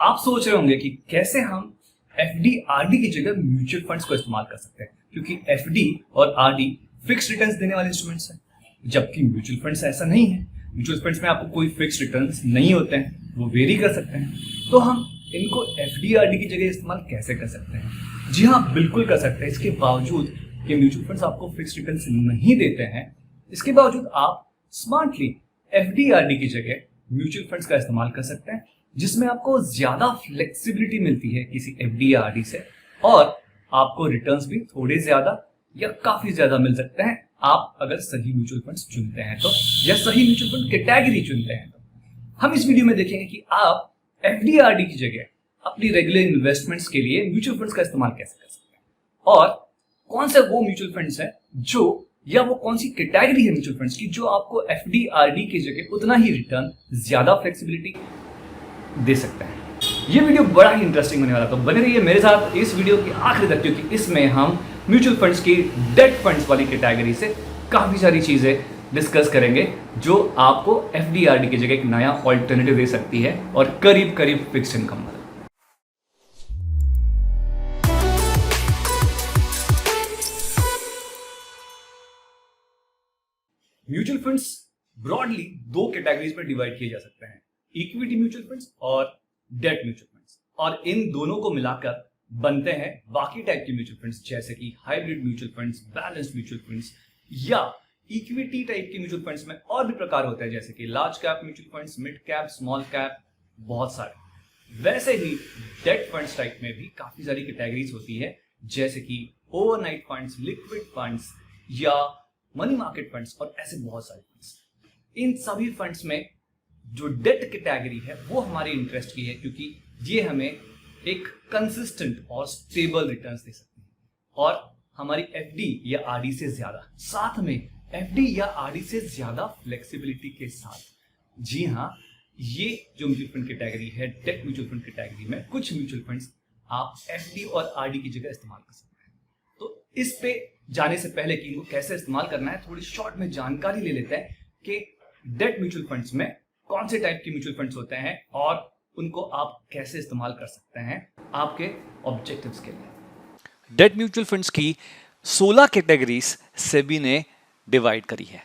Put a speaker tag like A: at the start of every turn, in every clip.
A: आप सोच रहे होंगे कि कैसे हम एफडी आरडी की जगह म्यूचुअल फंड्स को इस्तेमाल कर सकते हैं, क्योंकि एफडी और आरडी फिक्स रिटर्न्स देने वाले इंस्ट्रूमेंट्स हैं, जबकि म्यूचुअल फंड्स ऐसा नहीं है। म्यूचुअल फंड्स में आपको कोई फिक्स रिटर्न्स नहीं होते हैं, वो वेरी कर सकते हैं। तो हम इनको एफडी आरडी की जगह इस्तेमाल कैसे कर सकते हैं? जी हाँ, बिल्कुल कर सकते हैं। इसके बावजूद कि म्यूचुअल फंड्स आपको फिक्स रिटर्न्स नहीं देते हैं, इसके बावजूद आप स्मार्टली एफडी आरडी की जगह म्यूचुअल फंड्स का इस्तेमाल कर सकते हैं, जिसमें आपको ज्यादा फ्लेक्सिबिलिटी मिलती है किसी एफडी या आरडी से, और आपको रिटर्न्स भी थोड़े ज्यादा या काफी ज्यादा मिल सकते हैं आप अगर सही म्यूचुअल फंड्स चुनते हैं तो, या सही म्यूचुअल फंड कैटेगरी चुनते हैं तो। हम इस वीडियो में देखेंगे कि आप एफडी आरडी की जगह अपनी रेगुलर इन्वेस्टमेंट्स के लिए म्यूचुअल फंड्स का इस्तेमाल कैसे कर सकते हैं, और कौन से वो म्यूचुअल फंड्स हैं जो, या वो कौन सी कैटेगरी है म्यूचुअल फंड्स की जो आपको एफडी आरडी की जगह उतना ही रिटर्न, ज्यादा फ्लेक्सिबिलिटी दे सकते हैं। ये वीडियो बड़ा ही इंटरेस्टिंग होने वाला, तो बने रहिए मेरे साथ इस वीडियो के आखिरी तक, क्योंकि इसमें हम म्यूचुअल फंड्स की डेट फंड्स वाली कैटेगरी से काफी सारी चीजें डिस्कस करेंगे जो आपको एफडी आरडी की जगह एक नया ऑल्टरनेटिव दे सकती है, और करीब करीब फिक्स्ड इनकम वाला। म्यूचुअल फंड्स ब्रॉडली दो कैटेगरीज में डिवाइड किए जा सकते हैं, इक्विटी म्यूचुअल फंड्स और डेट म्यूचुअल फंड्स, और इन दोनों को मिलाकर बनते हैं बाकी टाइप के म्यूचुअल फंड्स, जैसे कि hybrid mutual funds, balanced mutual funds, या इक्विटी टाइप के म्यूचुअल फंड्स में और भी प्रकार होते हैं, जैसे कि large cap mutual funds, mid cap, small cap, बहुत सारे। वैसे ही डेट फंड्स टाइप में भी काफी सारी कैटेगरीज होती है, जैसे कि ओवरनाइट फंड्स, लिक्विड फंड्स, या मनी मार्केट फंड्स, और ऐसे बहुत सारे फंड्स। इन सभी फंड्स में जो डेट कैटेगरी है वो हमारे इंटरेस्ट की है, क्योंकि ये हमें एक कंसिस्टेंट और स्टेबल रिटर्न्स दे सकती है, और हमारी एफडी या आरडी से ज्यादा, साथ में एफडी या आरडी से ज्यादा फ्लेक्सिबिलिटी के साथ। जी हाँ, ये जो म्यूचुअल फंड कैटेगरी है, डेट म्यूचुअल फंड कैटेगरी में कुछ म्यूचुअल फंड्स आप एफडी और आरडी की जगह इस्तेमाल कर सकते हैं। तो इस पे जाने से पहले कि इनको कैसे इस्तेमाल करना है, थोड़ी शॉर्ट में जानकारी ले लेते हैं कि डेट म्यूचुअल फंड्स में कौन से टाइप के म्यूचुअल फंड्स होते हैं और उनको आप कैसे इस्तेमाल कर सकते हैं आपके ऑब्जेक्टिव्स के लिए।
B: डेट म्यूचुअल फंड्स की 16 कैटेगरीज सेबी ने डिवाइड करी है,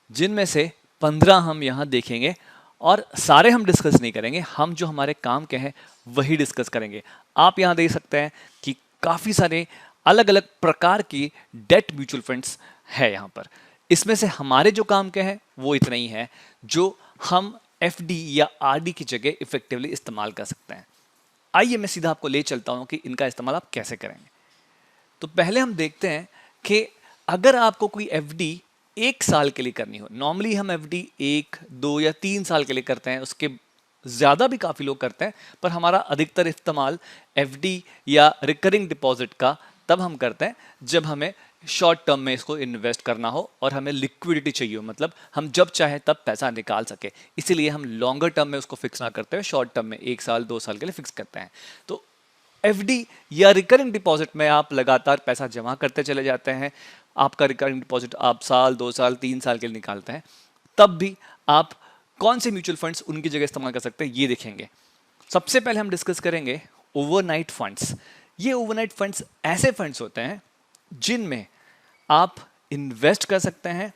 B: जिनमें से 15 हम यहाँ देखेंगे, और सारे हम डिस्कस नहीं करेंगे, हम जो हमारे काम के हैं वही डिस्कस करेंगे। आप यहाँ देख सकते हैं कि काफ़ी सारे अलग अलग प्रकार की डेट म्यूचुअल फंड्स है यहाँ पर। इसमें से हमारे जो काम के हैं वो इतना ही है जो हम एफडी या आरडी की जगह इफेक्टिवली इस्तेमाल कर सकते हैं। आइए मैं सीधा आपको ले चलता हूँ कि इनका इस्तेमाल आप कैसे करेंगे। तो पहले हम देखते हैं कि अगर आपको कोई एफडी 1 साल के लिए करनी हो, नॉर्मली हम एफडी 1, 2 या 3 साल के लिए करते हैं, उसके ज़्यादा भी काफ़ी लोग करते हैं, पर हमारा अधिकतर इस्तेमाल एफडी या रिकरिंग डिपॉजिट का तब हम करते हैं जब हमें शॉर्ट टर्म में इसको इन्वेस्ट करना हो और हमें लिक्विडिटी चाहिए हो, मतलब हम जब चाहे तब पैसा निकाल सके। इसीलिए हम लॉन्गर टर्म में उसको फिक्स ना करते हुए शॉर्ट टर्म में 1 साल 2 साल के लिए फिक्स करते हैं। तो एफडी या रिकरिंग डिपॉजिट में आप लगातार पैसा जमा करते चले जाते हैं, आपका रिकरिंग डिपॉजिट आप साल 2 साल 3 साल के लिए निकालते हैं, तब भी आप कौन से म्यूचुअल फंड्स उनकी जगह इस्तेमाल कर सकते हैं ये देखेंगे। सबसे पहले हम डिस्कस करेंगे ओवरनाइट फंड्स। ये ओवरनाइट फंड्स ऐसे फंड्स होते हैं जिनमें आप इन्वेस्ट कर सकते हैं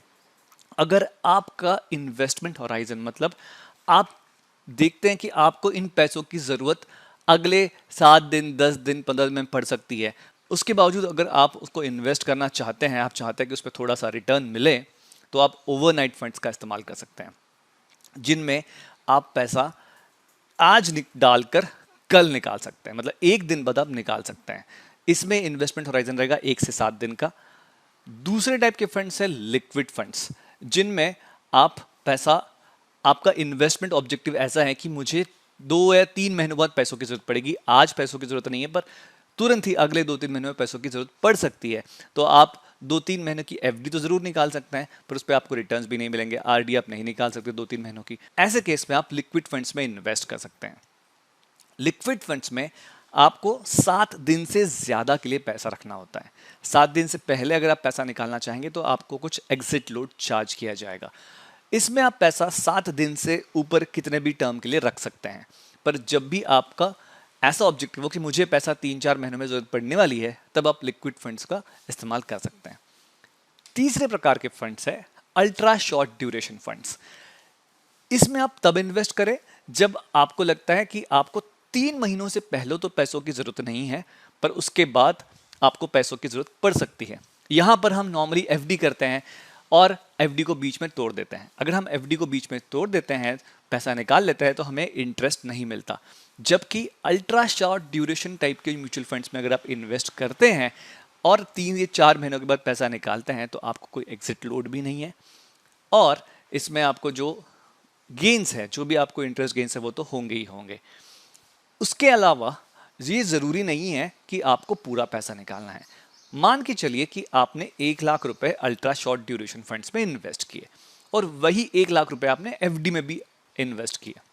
B: अगर आपका इन्वेस्टमेंट होराइजन, मतलब आप देखते हैं कि आपको इन पैसों की ज़रूरत अगले 7 दिन 10 दिन 15 दिन में पड़ सकती है। उसके बावजूद अगर आप उसको इन्वेस्ट करना चाहते हैं, आप चाहते हैं कि उस पर थोड़ा सा रिटर्न मिले, तो आप ओवरनाइट फंड्स का इस्तेमाल कर सकते हैं, जिनमें आप पैसा आज डालकर कल निकाल सकते हैं, मतलब 1 दिन बाद आप निकाल सकते हैं। इसमें इन्वेस्टमेंट होराइजन रहेगा 1 से 7 दिन का। दूसरे टाइप के फंड्स है लिक्विड फंड्स, जिनमें आप पैसा, आपका इन्वेस्टमेंट ऑब्जेक्टिव ऐसा है कि मुझे 2 या 3 महीनों बाद पैसों की जरूरत पड़ेगी, आज पैसों की जरूरत नहीं है पर तुरंत ही अगले 2-3 महीनों में पैसों की जरूरत पड़ सकती है, तो आप 2-3 महीनों की एफडी तो जरूर निकाल सकते हैं, पर उस पर आपको रिटर्न्स भी नहीं मिलेंगे। आरडी आप नहीं निकाल सकते 2-3 महीनों की। ऐसे केस में आप लिक्विड फंड्स में इन्वेस्ट कर सकते हैं। लिक्विड फंड्स में आपको 7 दिन से ज़्यादा के लिए पैसा रखना होता है। 7 दिन से पहले अगर आप पैसा निकालना चाहेंगे तो आपको कुछ एग्जिट लोड चार्ज किया जाएगा। इसमें आप पैसा 7 दिन से ऊपर कितने भी टर्म के लिए रख सकते हैं, पर जब भी आपका ऐसा ऑब्जेक्टिव हो कि मुझे पैसा 3-4 महीनों में जरूरत पड़ने वाली है, तब आप लिक्विड फंड्स का इस्तेमाल कर सकते हैं। तीसरे प्रकार के फंड्स है अल्ट्रा शॉर्ट ड्यूरेशन फंड्स। इसमें आप तब इन्वेस्ट करें जब आपको लगता है कि आपको 3 महीनों से पहले तो पैसों की जरूरत नहीं है, पर उसके बाद आपको पैसों की जरूरत पड़ सकती है। यहां पर हम नॉर्मली एफडी करते हैं और एफडी को बीच में तोड़ देते हैं। अगर हम एफडी को बीच में तोड़ देते हैं, पैसा निकाल लेते हैं, तो हमें इंटरेस्ट नहीं मिलता। जबकि अल्ट्रा शॉर्ट ड्यूरेशन टाइप के म्यूचुअल फंड्स में अगर आप इन्वेस्ट करते हैं और 3 या 4 महीनों के बाद पैसा निकालते हैं, तो आपको कोई एग्जिट लोड भी नहीं है और इसमें आपको जो गेन्स है, जो भी आपको इंटरेस्ट गेन्स है, वो तो होंगे ही होंगे। उसके अलावा ये ज़रूरी नहीं है कि आपको पूरा पैसा निकालना है। मान के चलिए कि आपने 1 लाख रुपए अल्ट्रा शॉर्ट ड्यूरेशन फंड्स में इन्वेस्ट किए और वही 1 लाख रुपए आपने एफडी में भी इन्वेस्ट किया।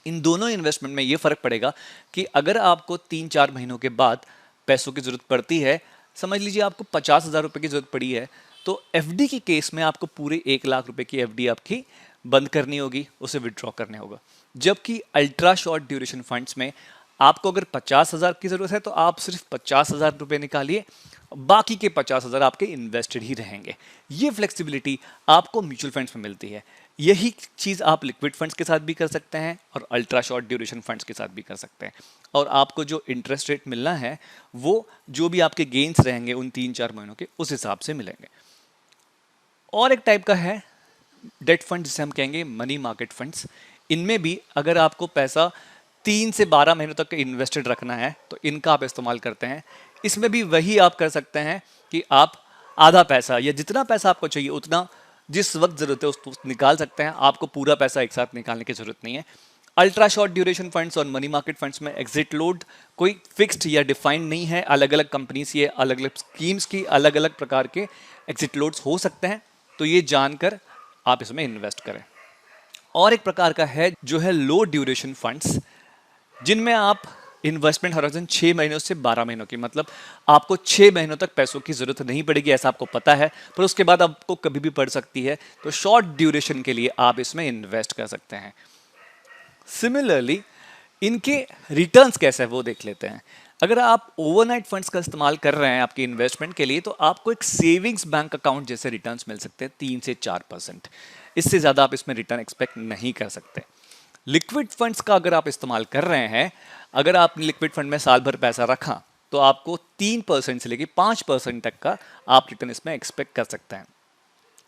B: इन दोनों इन्वेस्टमेंट में ये फ़र्क पड़ेगा कि अगर आपको 3-4 महीनों के बाद पैसों की ज़रूरत पड़ती है, समझ लीजिए आपको 50,000 रुपये की ज़रूरत पड़ी है, तो एफडी के केस में आपको पूरे 1 लाख रुपए की एफडी आपकी बंद करनी होगी, उसे विड्रॉ करने होगा। जबकि अल्ट्रा शॉर्ट ड्यूरेशन फंड्स में आपको अगर 50,000 की ज़रूरत है तो आप सिर्फ 50,000 रुपये निकालिए, बाकी के 50,000 आपके इन्वेस्टेड ही रहेंगे। ये फ्लेक्सिबिलिटी आपको म्यूचुअल फंड्स में मिलती है। यही चीज़ आप लिक्विड फंड्स के साथ भी कर सकते हैं और अल्ट्रा शॉर्ट ड्यूरेशन फंड्स के साथ भी कर सकते हैं। और आपको जो इंटरेस्ट रेट मिलना है, वो जो भी आपके गेन्स रहेंगे उन 3-4 महीनों के, उस हिसाब से मिलेंगे। और एक टाइप का है डेट फंड, जिसे हम कहेंगे मनी मार्केट फंड्स। इनमें भी अगर आपको पैसा 3 से 12 महीनों तक इन्वेस्टेड रखना है, तो इनका आप इस्तेमाल करते हैं। इसमें भी वही आप कर सकते हैं कि आप आधा पैसा या जितना पैसा आपको चाहिए उतना जिस वक्त ज़रूरत है उसको निकाल सकते हैं। आपको पूरा पैसा एक साथ निकालने की ज़रूरत नहीं है। अल्ट्रा शॉर्ट ड्यूरेशन फंड्स और मनी मार्केट फंड्स में एग्जिट लोड कोई फिक्स्ड या डिफाइंड नहीं है। अलग अलग कंपनीज ये अलग अलग स्कीम्स की अलग अलग प्रकार के एग्जिट लोड्स हो सकते हैं, तो ये जानकर आप इसमें इन्वेस्ट करें। और एक प्रकार का है जो है लो ड्यूरेशन फंड्स, जिनमें आप इन्वेस्टमेंट हॉराइजन 6 महीनों से 12 महीनों की, मतलब आपको 6 महीनों तक पैसों की जरूरत नहीं पड़ेगी, ऐसा आपको पता है, पर उसके बाद आपको कभी भी पड़ सकती है, तो शॉर्ट ड्यूरेशन के लिए आप इसमें इन्वेस्ट कर सकते हैं। सिमिलरली इनके रिटर्न्स कैसे है वो देख लेते हैं। अगर आप ओवरनाइट फंड्स का इस्तेमाल कर रहे हैं आपकी इन्वेस्टमेंट के लिए, तो आपको एक सेविंग्स बैंक अकाउंट जैसे रिटर्न्स मिल सकते हैं 3 से 4%। इससे ज़्यादा आप इसमें रिटर्न एक्सपेक्ट नहीं कर सकते। लिक्विड फंड्स का अगर आप इस्तेमाल कर रहे हैं, अगर आपने लिक्विड फंड में साल भर पैसा रखा, तो आपको 3% से लेकर 5% तक का आप रिटर्न इसमें एक्सपेक्ट कर सकते हैं।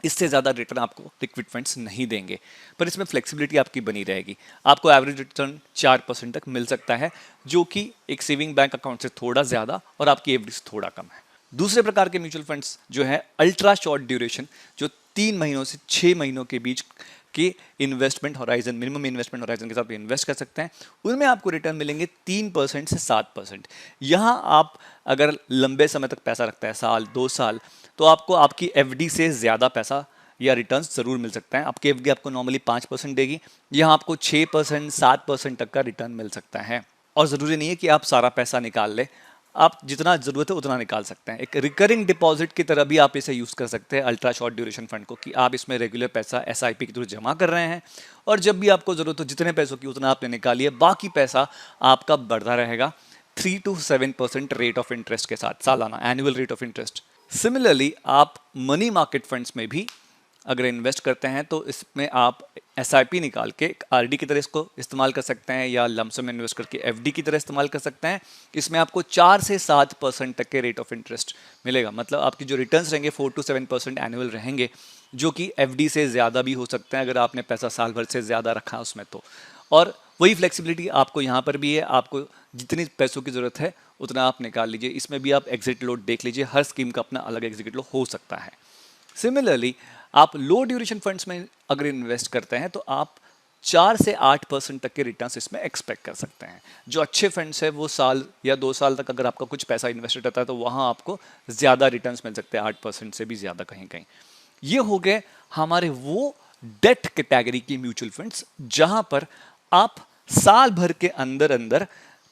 B: इससे ज़्यादा रिटर्न आपको लिक्विड फंड्स नहीं देंगे, पर इसमें फ्लेक्सिबिलिटी आपकी बनी रहेगी। आपको एवरेज रिटर्न 4% तक मिल सकता है, जो कि एक सेविंग बैंक अकाउंट से थोड़ा ज़्यादा और आपकी एवरेज थोड़ा कम है। दूसरे प्रकार के म्यूचुअल फंड्स जो है अल्ट्रा शॉर्ट ड्यूरेशन, जो 3 महीनों से 6 महीनों के बीच के investment horizon, minimum investment horizon के साथ इन्वेस्ट कर सकते हैं। उनमें आपको रिटर्न मिलेंगे 3% से 7%। यहाँ आप अगर लंबे समय तक पैसा रखते हैं, साल 2 साल, तो आपको आपकी एफडी से ज़्यादा पैसा या रिटर्न्स ज़रूर मिल सकता है। आपकी एफडी आपको नॉर्मली 5% देगी, यहाँ आपको 6%, 7% तक का रिटर्न मिल सकता है। और ज़रूरी नहीं है कि आप सारा पैसा निकाल लें, आप जितना ज़रूरत है उतना निकाल सकते हैं। एक रिकरिंग डिपॉजिट की तरह भी आप इसे यूज़ कर सकते हैं अल्ट्रा शॉर्ट ड्यूरेशन फंड को, कि आप इसमें रेगुलर पैसा एसआईपी के थ्रू जमा कर रहे हैं और जब भी आपको ज़रूरत हो जितने पैसों की उतना आपने निकालिए, बाकी पैसा आपका बढ़ता रहेगा 3 to 7% रेट ऑफ इंटरेस्ट के साथ, सालाना annual rate of interest. Similarly आप मनी मार्केट फंड्स में भी अगर इन्वेस्ट करते हैं, तो इसमें आप एसआईपी निकाल के आरडी की तरह इसको इस्तेमाल कर सकते हैं या लमसम इन्वेस्ट करके एफडी की तरह इस्तेमाल कर सकते हैं। इसमें आपको 4 से 7% तक के रेट ऑफ इंटरेस्ट मिलेगा, मतलब आपकी जो रिटर्न्स रहेंगे 4 to 7% एनुअल रहेंगे, जो कि एफडी से ज़्यादा भी हो सकते हैं अगर आपने पैसा साल भर से ज़्यादा रखा उसमें तो। और वही फ्लेक्सिबिलिटी आपको यहाँ पर भी है, आपको जितनी पैसों की ज़रूरत है उतना आप निकाल लीजिए। इसमें भी आप एग्जिट लोड देख लीजिए, हर स्कीम का अपना अलग एग्जिट लोड हो सकता है। सिमिलरली आप लो ड्यूरेशन फंड्स में अगर इन्वेस्ट करते हैं, तो आप 4 से 8% तक के रिटर्न्स इसमें एक्सपेक्ट कर सकते हैं। जो अच्छे फंड्स है वो साल या 2 साल तक अगर आपका कुछ पैसा इन्वेस्टेड रहता है, तो वहाँ आपको ज़्यादा रिटर्न्स मिल सकते हैं, 8% से भी ज़्यादा कहीं कहीं। ये हो गए हमारे वो डेट कैटेगरी की म्यूचुअल फंड्स जहाँ पर आप साल भर के अंदर अंदर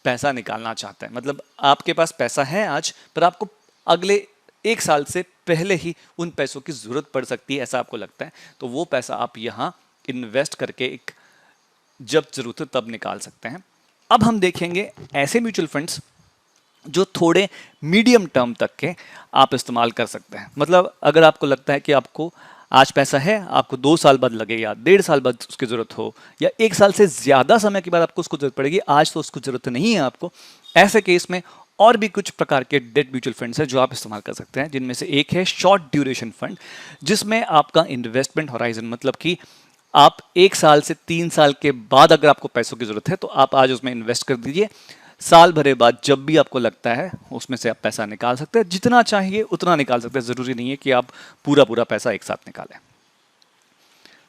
B: पैसा निकालना चाहते हैं। मतलब आपके पास पैसा है आज, पर आपको अगले 1 साल से पहले ही उन पैसों की ज़रूरत पड़ सकती है, ऐसा आपको लगता है, तो वो पैसा आप यहाँ इन्वेस्ट करके एक जब ज़रूरत है तब निकाल सकते हैं। अब हम देखेंगे ऐसे म्यूचुअल फंड्स जो थोड़े मीडियम टर्म तक के आप इस्तेमाल कर सकते हैं। मतलब अगर आपको लगता है कि आपको आज पैसा है, आपको 2 साल बाद लगे या 1.5 साल बाद उसकी ज़रूरत हो या 1 साल से ज़्यादा समय के बाद आपको उसको ज़रूरत पड़ेगी, आज तो उसको ज़रूरत नहीं है आपको, ऐसे केस में और भी कुछ प्रकार के डेट म्यूचुअल फंड्स हैं जो आप इस्तेमाल कर सकते हैं, जिनमें से एक है शॉर्ट ड्यूरेशन फंड, जिसमें आपका इन्वेस्टमेंट होराइजन मतलब कि आप 1 साल से 3 साल के बाद अगर आपको पैसों की ज़रूरत है तो आप आज उसमें इन्वेस्ट कर दीजिए। साल भरे बाद जब भी आपको लगता है उसमें से आप पैसा निकाल सकते हैं, जितना चाहिए उतना निकाल सकते हैं, ज़रूरी नहीं है कि आप पूरा पैसा एक साथ निकालें।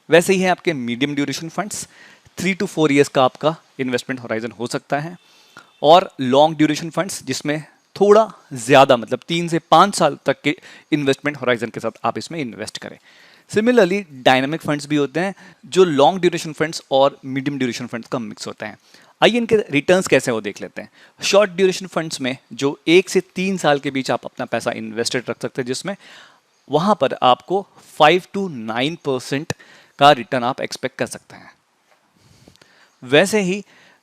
B: वैसे ही है आपके medium duration funds, 3 to 4 years का आपका इन्वेस्टमेंट होराइजन हो सकता है, और लॉन्ग ड्यूरेशन फंड्स जिसमें थोड़ा ज़्यादा मतलब 3 से 5 साल तक के इन्वेस्टमेंट होराइजन के साथ आप इसमें इन्वेस्ट करें। सिमिलरली डायनामिक फंड्स भी होते हैं जो लॉन्ग ड्यूरेशन फंड्स और मीडियम ड्यूरेशन फंड्स का मिक्स होते हैं। आइए इनके रिटर्न्स कैसे हो देख लेते हैं। शॉर्ट ड्यूरेशन फंड्स में जो 1 से 3 साल के बीच आप अपना पैसा इन्वेस्टेड रख सकते हैं, जिसमें वहाँ पर आपको 5 to 9% का रिटर्न आप एक्सपेक्ट कर सकते हैं। वैसे ही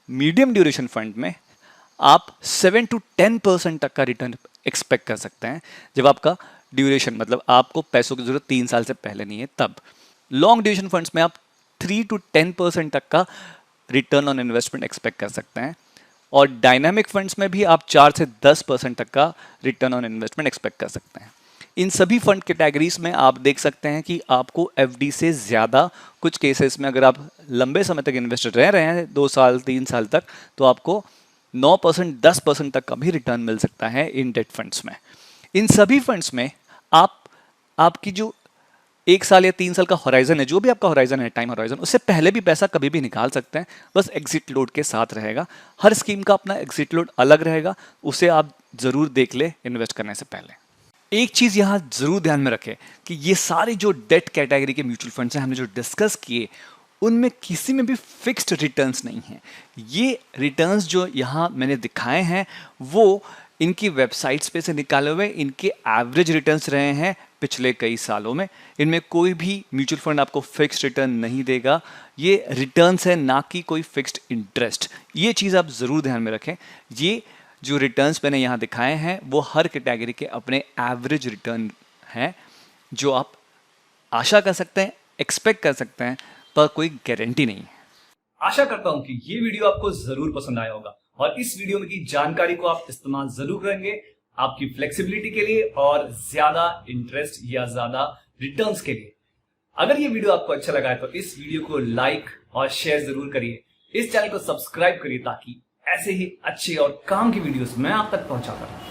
B: मीडियम ड्यूरेशन फंड में आप 7 to 10% तक का रिटर्न एक्सपेक्ट कर सकते हैं, जब आपका ड्यूरेशन मतलब आपको पैसों की जरूरत 3 साल से पहले नहीं है तब। लॉन्ग ड्यूरेशन फंड्स में आप 3 to 10% तक का रिटर्न ऑन इन्वेस्टमेंट एक्सपेक्ट कर सकते हैं, और डायनामिक फंड्स में भी आप 4 से 10% तक का रिटर्न ऑन इन्वेस्टमेंट एक्सपेक्ट कर सकते हैं। इन सभी फंड कैटेगरीज में आप देख सकते हैं कि आपको एफडी से ज़्यादा, कुछ केसेस में अगर आप लंबे समय तक इन्वेस्टेड रह रहे हैं 2 साल 3 साल तक, तो आपको 9% 10% तक का भी रिटर्न मिल सकता है इन डेट फंड्स में। इन सभी फंड्स में आपकी जो 1 साल या 3 साल का होराइजन है, जो भी आपका होराइजन है टाइम होराइजन, उससे पहले भी पैसा कभी भी निकाल सकते हैं, बस एग्जिट लोड के साथ रहेगा। हर स्कीम का अपना एग्जिट लोड अलग रहेगा, उसे आप ज़रूर देख ले इन्वेस्ट करने से पहले। एक चीज़ यहाँ ज़रूर ध्यान में रखें कि ये सारे जो डेट कैटेगरी के म्यूचुअल फंड्स हैं हमने जो डिस्कस किए, उनमें किसी में भी फिक्स्ड रिटर्न्स नहीं हैं। ये रिटर्न्स जो यहाँ मैंने दिखाए हैं वो इनकी वेबसाइट्स पे से निकाले हुए इनके एवरेज रिटर्न्स रहे हैं पिछले कई सालों में। इनमें कोई भी म्यूचुअल फंड आपको फिक्स्ड रिटर्न नहीं देगा, ये रिटर्न्स है ना कि कोई फिक्स्ड इंटरेस्ट। ये चीज़ आप ज़रूर ध्यान में रखें। ये जो रिटर्न्स मैंने यहाँ दिखाए हैं वो हर कैटेगरी के अपने एवरेज रिटर्न हैं, जो आप आशा कर सकते हैं, एक्सपेक्ट कर सकते हैं, पर कोई गारंटी नहीं है।
A: आशा करता हूं कि ये वीडियो आपको जरूर पसंद आया होगा और इस वीडियो में की जानकारी को आप इस्तेमाल जरूर करेंगे आपकी फ्लेक्सिबिलिटी के लिए और ज्यादा इंटरेस्ट या ज्यादा रिटर्न्स के लिए। अगर ये वीडियो आपको अच्छा लगा है तो इस वीडियो को लाइक और शेयर जरूर करिए। इस चैनल को सब्सक्राइब करिए ताकि ऐसे ही अच्छे और काम की वीडियोस मैं आप तक पहुंचाता रहूं।